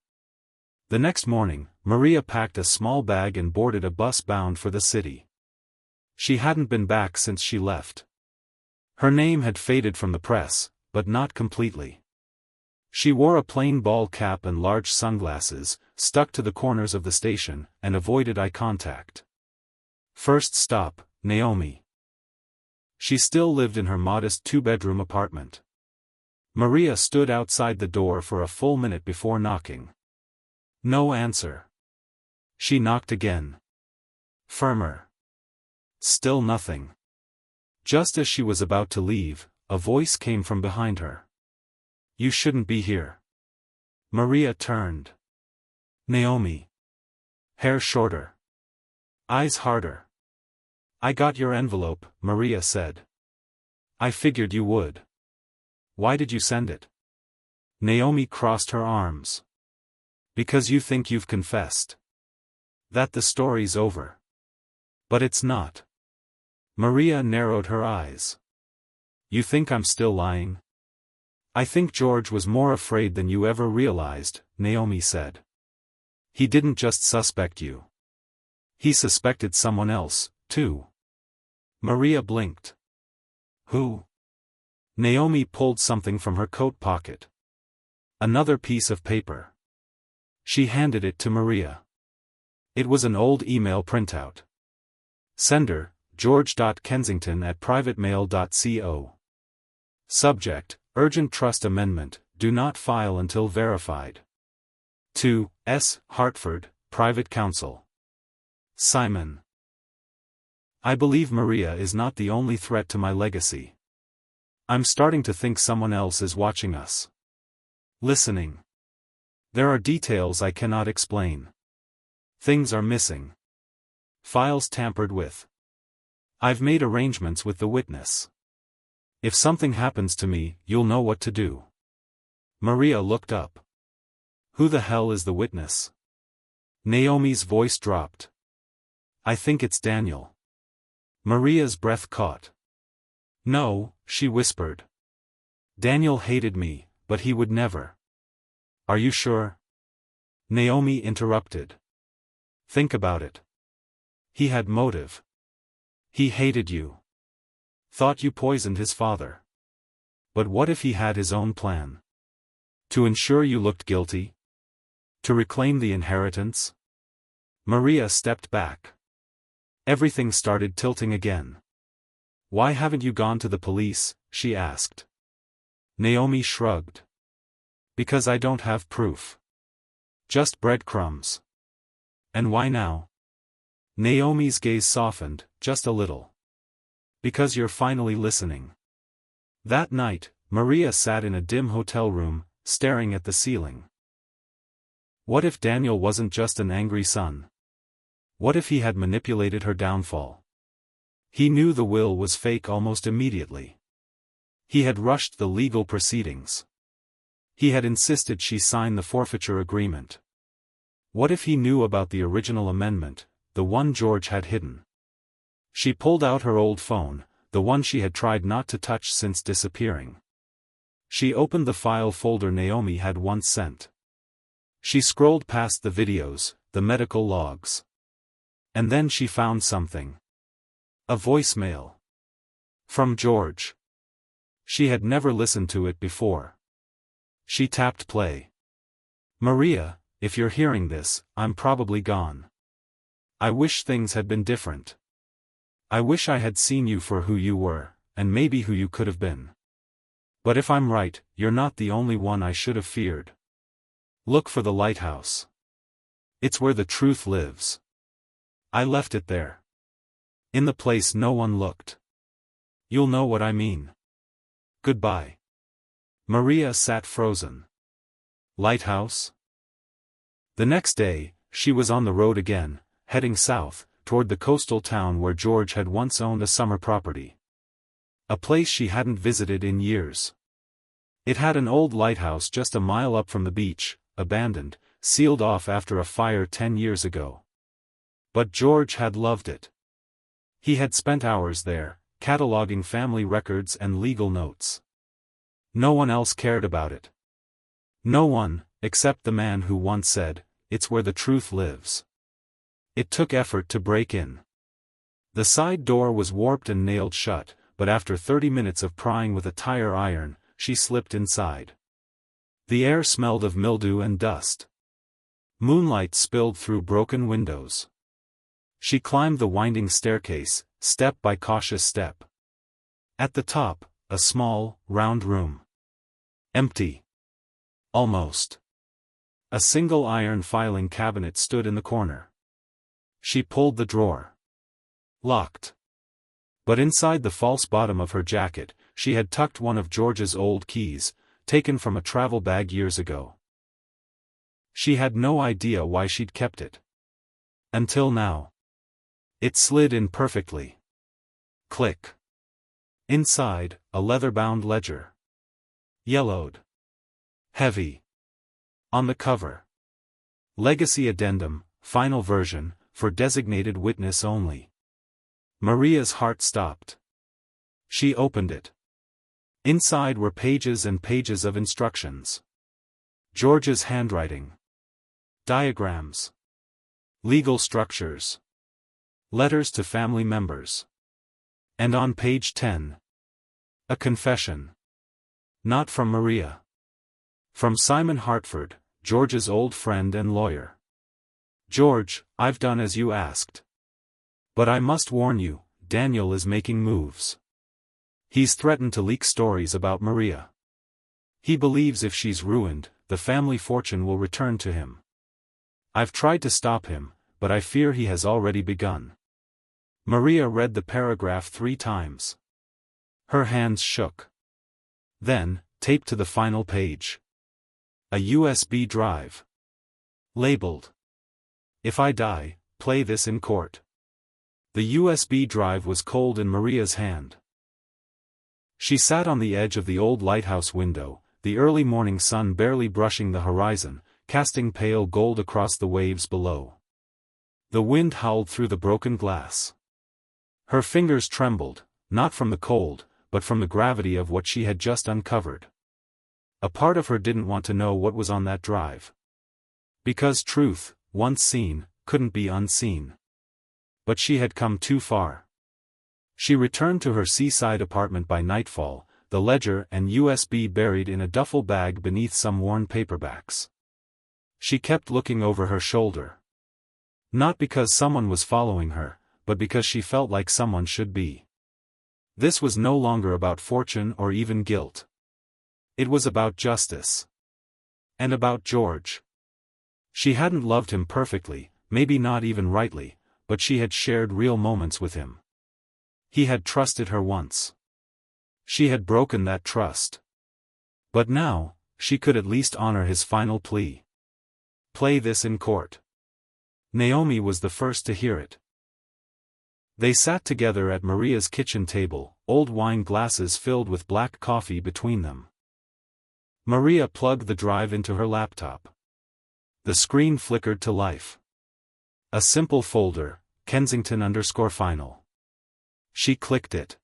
The next morning, Maria packed a small bag and boarded a bus bound for the city. She hadn't been back since she left. Her name had faded from the press, but not completely. She wore a plain ball cap and large sunglasses, stuck to the corners of the station, and avoided eye contact. First stop, Naomi. She still lived in her modest two-bedroom apartment. Maria stood outside the door for a full minute before knocking. No answer. She knocked again. Firmer. Still nothing. Just as she was about to leave, a voice came from behind her. You shouldn't be here. Maria turned. Naomi. Hair shorter. Eyes harder. I got your envelope, Maria said. I figured you would. Why did you send it? Naomi crossed her arms. Because you think you've confessed. That the story's over. But it's not. Maria narrowed her eyes. You think I'm still lying? I think George was more afraid than you ever realized, Naomi said. He didn't just suspect you. He suspected someone else, too. Maria blinked. Who? Naomi pulled something from her coat pocket. Another piece of paper. She handed it to Maria. It was an old email printout. Sender, george.kensington@privatemail.co. Subject, Urgent Trust Amendment, do not file until verified. To S. Hartford, Private Counsel. Simon. I believe Maria is not the only threat to my legacy. I'm starting to think someone else is watching us. Listening. There are details I cannot explain. Things are missing. Files tampered with. I've made arrangements with the witness. If something happens to me, you'll know what to do. Maria looked up. Who the hell is the witness? Naomi's voice dropped. I think it's Daniel. Maria's breath caught. No, she whispered. Daniel hated me, but he would never. Are you sure? Naomi interrupted. Think about it. He had motive. He hated you. Thought you poisoned his father. But what if he had his own plan? To ensure you looked guilty? To reclaim the inheritance? Maria stepped back. Everything started tilting again. Why haven't you gone to the police? She asked. Naomi shrugged. Because I don't have proof. Just breadcrumbs. And why now? Naomi's gaze softened, just a little. Because you're finally listening. That night, Maria sat in a dim hotel room, staring at the ceiling. What if Daniel wasn't just an angry son? What if he had manipulated her downfall? He knew the will was fake almost immediately. He had rushed the legal proceedings. He had insisted she sign the forfeiture agreement. What if he knew about the original amendment, the one George had hidden? She pulled out her old phone, the one she had tried not to touch since disappearing. She opened the file folder Naomi had once sent. She scrolled past the videos, the medical logs. And then she found something. A voicemail. From George. She had never listened to it before. She tapped play. Maria, if you're hearing this, I'm probably gone. I wish things had been different. I wish I had seen you for who you were, and maybe who you could have been. But if I'm right, you're not the only one I should have feared. Look for the lighthouse. It's where the truth lives. I left it there. In the place no one looked. You'll know what I mean. Goodbye. Maria sat frozen. Lighthouse? The next day, she was on the road again, heading south, toward the coastal town where George had once owned a summer property. A place she hadn't visited in years. It had an old lighthouse just a mile up from the beach, abandoned, sealed off after a fire 10 years ago. But George had loved it. He had spent hours there, cataloging family records and legal notes. No one else cared about it. No one, except the man who once said, "It's where the truth lives." It took effort to break in. The side door was warped and nailed shut, but after 30 minutes of prying with a tire iron, she slipped inside. The air smelled of mildew and dust. Moonlight spilled through broken windows. She climbed the winding staircase, step by cautious step. At the top, a small, round room. Empty. Almost. A single iron filing cabinet stood in the corner. She pulled the drawer. Locked. But inside the false bottom of her jacket, she had tucked one of George's old keys, taken from a travel bag years ago. She had no idea why she'd kept it. Until now. It slid in perfectly. Click. Inside, a leather-bound ledger. Yellowed. Heavy. On the cover. Legacy Addendum, Final Version, for designated witness only. Maria's heart stopped. She opened it. Inside were pages and pages of instructions. George's handwriting. Diagrams. Legal structures. Letters to family members. And on page 10. A confession. Not from Maria. From Simon Hartford, George's old friend and lawyer. "George, I've done as you asked. But I must warn you, Daniel is making moves. He's threatened to leak stories about Maria. He believes if she's ruined, the family fortune will return to him. I've tried to stop him, but I fear he has already begun." Maria read the paragraph 3 times. Her hands shook. Then, taped to the final page. A USB drive. Labeled. "If I die, play this in court." The USB drive was cold in Maria's hand. She sat on the edge of the old lighthouse window, the early morning sun barely brushing the horizon, casting pale gold across the waves below. The wind howled through the broken glass. Her fingers trembled, not from the cold, but from the gravity of what she had just uncovered. A part of her didn't want to know what was on that drive. Because truth, once seen, couldn't be unseen. But she had come too far. She returned to her seaside apartment by nightfall, the ledger and USB buried in a duffel bag beneath some worn paperbacks. She kept looking over her shoulder. Not because someone was following her, but because she felt like someone should be. This was no longer about fortune or even guilt. It was about justice. And about George. She hadn't loved him perfectly, maybe not even rightly, but she had shared real moments with him. He had trusted her once. She had broken that trust. But now, she could at least honor his final plea. Play this in court. Naomi was the first to hear it. They sat together at Maria's kitchen table, old wine glasses filled with black coffee between them. Maria plugged the drive into her laptop. The screen flickered to life. A simple folder, Kensington_final. She clicked it.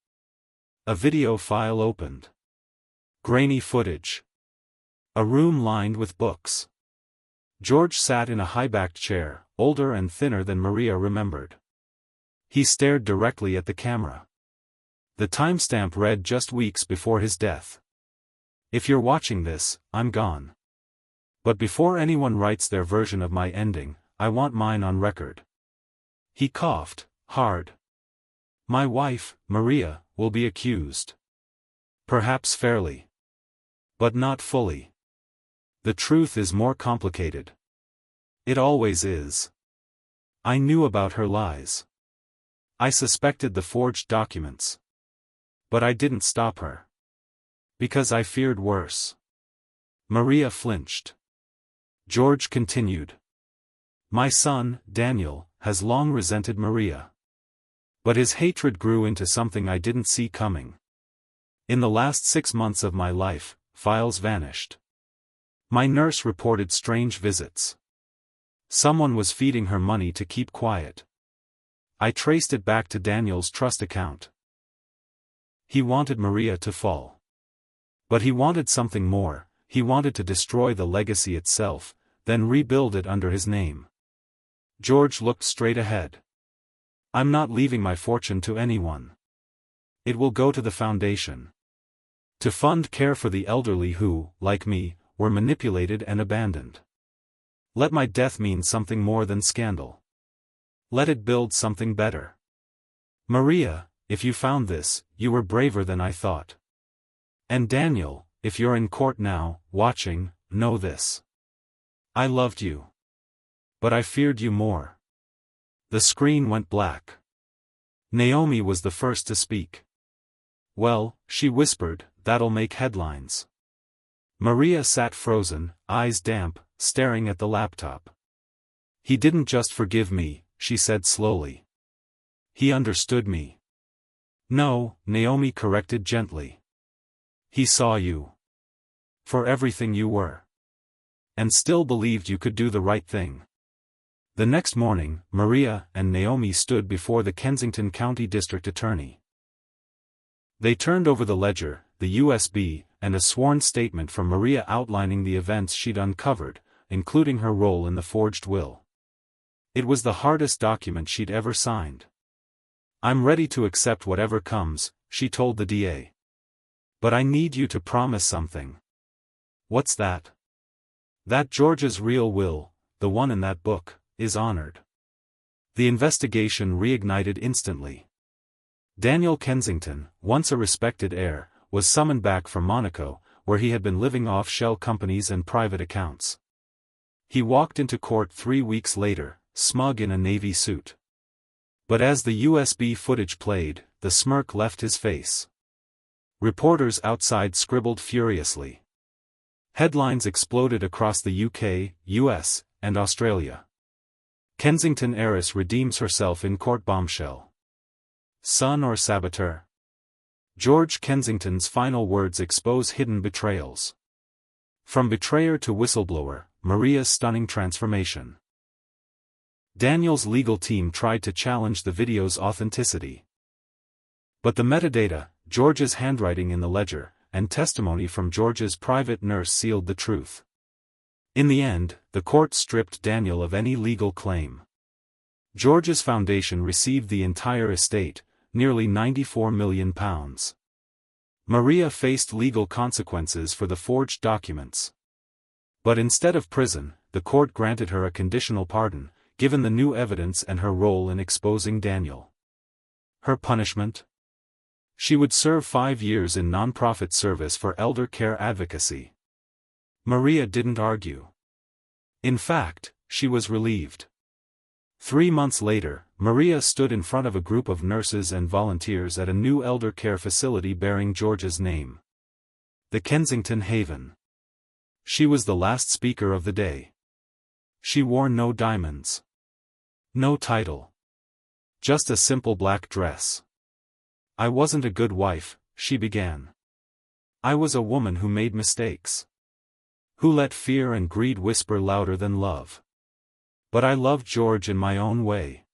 A video file opened. Grainy footage. A room lined with books. George sat in a high-backed chair, older and thinner than Maria remembered. He stared directly at the camera. The timestamp read just weeks before his death. "If you're watching this, I'm gone. But before anyone writes their version of my ending, I want mine on record." He coughed, hard. "My wife, Maria, will be accused. Perhaps fairly. But not fully. The truth is more complicated. It always is. I knew about her lies. I suspected the forged documents. But I didn't stop her. Because I feared worse." Maria flinched. George continued. My son, Daniel, has long resented Maria. But his hatred grew into something I didn't see coming. In the last 6 months of my life, files vanished. My nurse reported strange visits. Someone was feeding her money to keep quiet. I traced it back to Daniel's trust account. He wanted Maria to fall. But he wanted something more. He wanted to destroy the legacy itself, then rebuild it under his name. George looked straight ahead. I'm not leaving my fortune to anyone. It will go to the foundation. To fund care for the elderly who, like me, were manipulated and abandoned. Let my death mean something more than scandal. Let it build something better. Maria, if you found this, you were braver than I thought. And Daniel, if you're in court now, watching, know this. I loved you. But I feared you more. The screen went black. Naomi was the first to speak. Well, she whispered, that'll make headlines. Maria sat frozen, eyes damp, staring at the laptop. He didn't just forgive me, she said slowly. He understood me. No, Naomi corrected gently. He saw you. For everything you were. And still believed you could do the right thing. The next morning, Maria and Naomi stood before the Kensington County District Attorney. They turned over the ledger, the USB, and a sworn statement from Maria outlining the events she'd uncovered, including her role in the forged will. It was the hardest document she'd ever signed. I'm ready to accept whatever comes, she told the DA. But I need you to promise something. What's that? That George's real will, the one in that book, is honored. The investigation reignited instantly. Daniel Kensington, once a respected heir, was summoned back from Monaco, where he had been living off shell companies and private accounts. He walked into court 3 weeks later, smug in a navy suit. But as the USB footage played, the smirk left his face. Reporters outside scribbled furiously. Headlines exploded across the UK, US, and Australia. Kensington heiress redeems herself in court bombshell. Son or saboteur? George Kensington's final words expose hidden betrayals. From betrayer to whistleblower, Maria's stunning transformation. Daniel's legal team tried to challenge the video's authenticity. But the metadata, George's handwriting in the ledger, and testimony from George's private nurse sealed the truth. In the end, the court stripped Daniel of any legal claim. George's foundation received the entire estate, nearly £94 million. Maria faced legal consequences for the forged documents. But instead of prison, the court granted her a conditional pardon, given the new evidence and her role in exposing Daniel. Her punishment? She would serve 5 years in non-profit service for elder care advocacy. Maria didn't argue. In fact, she was relieved. 3 months later, Maria stood in front of a group of nurses and volunteers at a new elder care facility bearing George's name. The Kensington Haven. She was the last speaker of the day. She wore no diamonds. No title. Just a simple black dress. I wasn't a good wife, she began. I was a woman who made mistakes. Who let fear and greed whisper louder than love. But I loved George in my own way.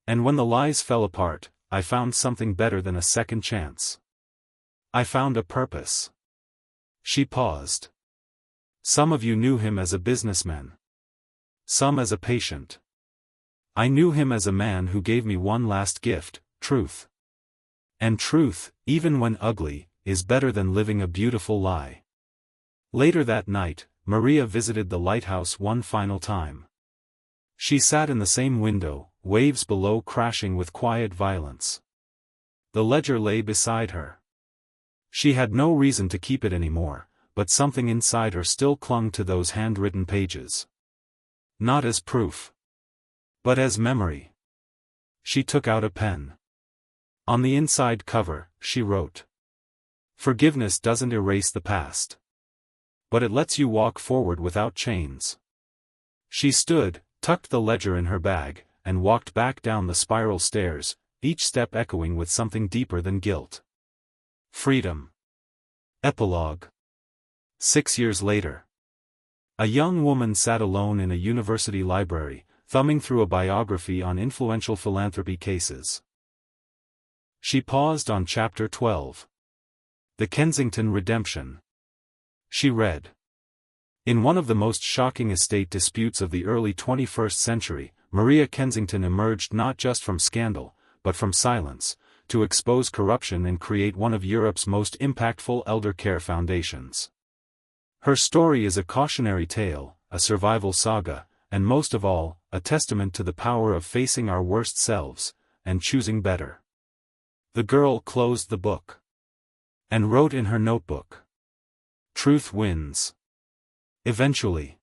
And when the lies fell apart, I found something better than a second chance. I found a purpose. She paused. Some of you knew him as a businessman. Some as a patient. I knew him as a man who gave me one last gift, truth. And truth, even when ugly, is better than living a beautiful lie. Later that night, Maria visited the lighthouse one final time. She sat in the same window, waves below crashing with quiet violence. The ledger lay beside her. She had no reason to keep it anymore, but something inside her still clung to those handwritten pages. Not as proof, but as memory. She took out a pen. On the inside cover, she wrote, "Forgiveness doesn't erase the past. but it lets you walk forward without chains. She stood, tucked the ledger in her bag, and walked back down the spiral stairs, each step echoing with something deeper than guilt. Freedom. Epilogue. 6 years later. A young woman sat alone in a university library, thumbing through a biography on influential philanthropy cases. She paused on chapter 12. The Kensington Redemption. She read. In one of the most shocking estate disputes of the early 21st century, Maria Kensington emerged not just from scandal, but from silence, to expose corruption and create one of Europe's most impactful elder care foundations. Her story is a cautionary tale, a survival saga, and most of all, a testament to the power of facing our worst selves, and choosing better. The girl closed the book. And wrote in her notebook. Truth wins. Eventually.